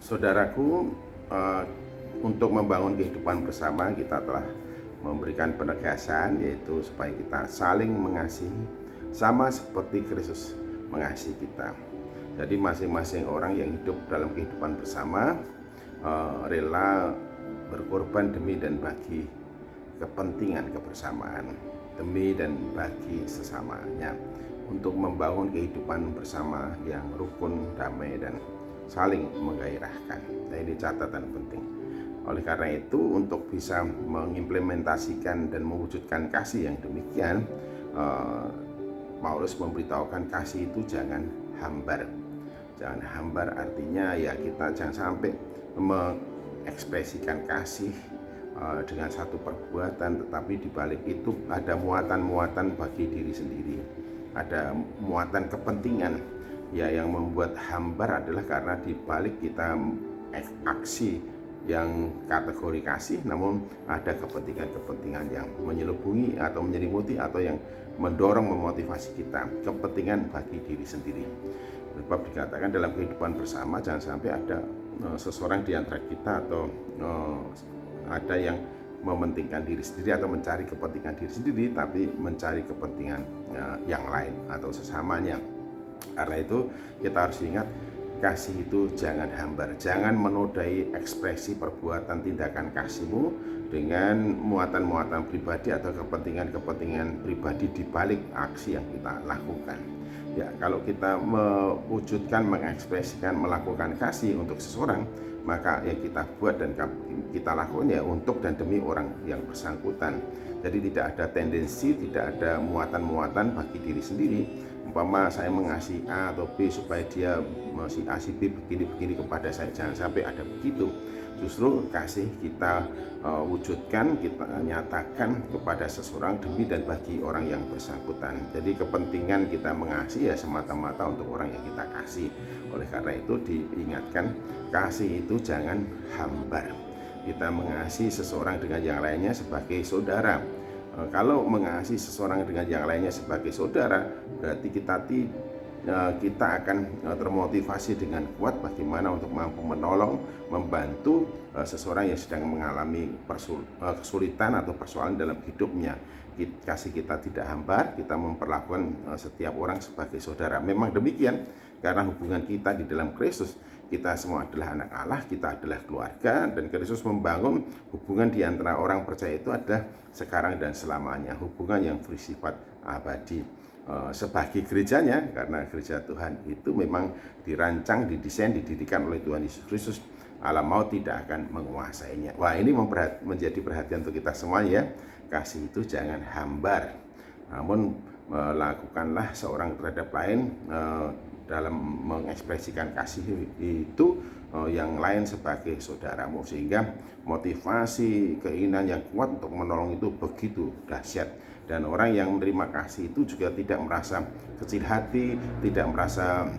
Saudaraku, eh, untuk membangun kehidupan bersama kita telah memberikan penegasan, yaitu supaya kita saling mengasihi sama seperti Kristus mengasihi kita. Jadi masing-masing orang yang hidup dalam kehidupan bersama rela berkorban demi dan bagi kepentingan kebersamaan, demi dan bagi sesamanya, untuk membangun kehidupan bersama yang rukun, damai, dan saling menggairahkan. Nah, ini catatan penting. Oleh karena itu, untuk bisa mengimplementasikan dan mewujudkan kasih yang demikian, Paulus memberitahukan kasih itu jangan hambar. Jangan hambar artinya ya kita jangan sampai mengekspresikan kasih dengan satu perbuatan, tetapi di balik itu ada muatan-muatan bagi diri sendiri, ada muatan kepentingan. Ya, yang membuat hambar adalah karena di balik kita aksi yang kategori kasih, namun ada kepentingan-kepentingan yang menyelubungi atau menyelimuti atau yang mendorong, memotivasi kita, kepentingan bagi diri sendiri. Sebab dikatakan dalam kehidupan bersama jangan sampai ada seseorang di antara kita atau ada yang mementingkan diri sendiri atau mencari kepentingan diri sendiri, tapi mencari kepentingan yang lain atau sesamanya. Karena itu kita harus ingat, kasih itu jangan hambar, jangan menodai ekspresi perbuatan tindakan kasihmu dengan muatan-muatan pribadi atau kepentingan-kepentingan pribadi di balik aksi yang kita lakukan. Ya, kalau kita mewujudkan, mengekspresikan, melakukan kasih untuk seseorang, maka yang kita buat dan kita lakukan ya untuk dan demi orang yang bersangkutan. Jadi tidak ada tendensi, tidak ada muatan-muatan bagi diri sendiri. Umpama saya mengasihi A atau B supaya dia si A si B begini-begini kepada saya, jangan sampai ada begitu. Justru kasih kita wujudkan, kita nyatakan kepada seseorang demi dan bagi orang yang bersangkutan. Jadi kepentingan kita mengasihi ya semata-mata untuk orang yang kita kasih. Oleh karena itu diingatkan, kasih itu jangan hambar. Kita mengasihi seseorang dengan yang lainnya sebagai saudara. Kalau mengasihi seseorang dengan yang lainnya sebagai saudara, berarti kita akan termotivasi dengan kuat bagaimana untuk mampu menolong, membantu seseorang yang sedang mengalami kesulitan atau persoalan dalam hidupnya. Kasih kita tidak hambar, kita memperlakukan setiap orang sebagai saudara. Memang demikian, karena hubungan kita di dalam Kristus, kita semua adalah anak Allah, kita adalah keluarga, dan Kristus membangun hubungan di antara orang percaya itu adalah sekarang dan selamanya, hubungan yang bersifat abadi. Sebagai gerejanya, karena gereja Tuhan itu memang dirancang, didesain, didirikan oleh Tuhan Yesus Kristus, alam maut tidak akan menguasainya. Wah, ini menjadi perhatian untuk kita semua ya. Kasih itu jangan hambar, namun lakukanlah seorang terhadap lain dalam mengekspresikan kasih itu yang lain sebagai saudaramu, sehingga motivasi, keinginan yang kuat untuk menolong itu begitu dahsyat. Dan orang yang menerima kasih itu juga tidak merasa kecil hati, tidak merasa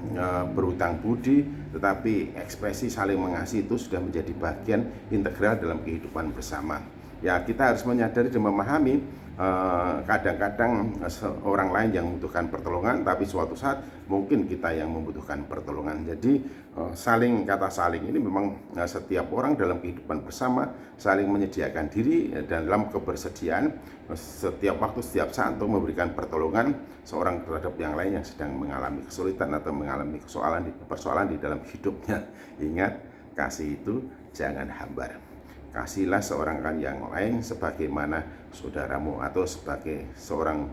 berhutang budi, tetapi ekspresi saling mengasihi itu sudah menjadi bagian integral dalam kehidupan bersama. Ya, kita harus menyadari dan memahami kadang-kadang orang lain yang membutuhkan pertolongan, tapi suatu saat mungkin kita yang membutuhkan pertolongan. Jadi kata saling ini memang setiap orang dalam kehidupan bersama saling menyediakan diri dalam kebersediaan setiap waktu, setiap saat untuk memberikan pertolongan seorang terhadap yang lain yang sedang mengalami kesulitan atau mengalami persoalan di dalam hidupnya. Ingat, kasih itu jangan hambar. Kasihlah seorang yang lain sebagaimana saudaramu atau sebagai seorang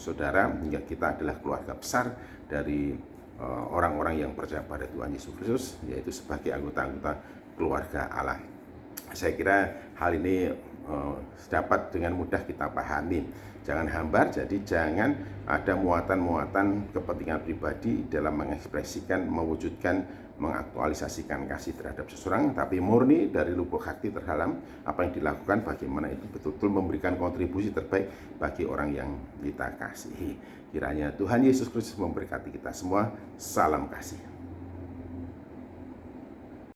saudara, hingga kita adalah keluarga besar dari orang-orang yang percaya pada Tuhan Yesus Kristus, yaitu sebagai anggota-anggota keluarga Allah. Saya kira hal ini dapat dengan mudah kita pahami. Jangan hambar, jadi jangan ada muatan-muatan kepentingan pribadi dalam mengekspresikan, mewujudkan, mengaktualisasikan kasih terhadap seseorang, tapi murni dari lubuk hati terdalam apa yang dilakukan, bagaimana itu betul-betul memberikan kontribusi terbaik bagi orang yang kita kasihi. Kiranya Tuhan Yesus Kristus memberkati kita semua. Salam kasih.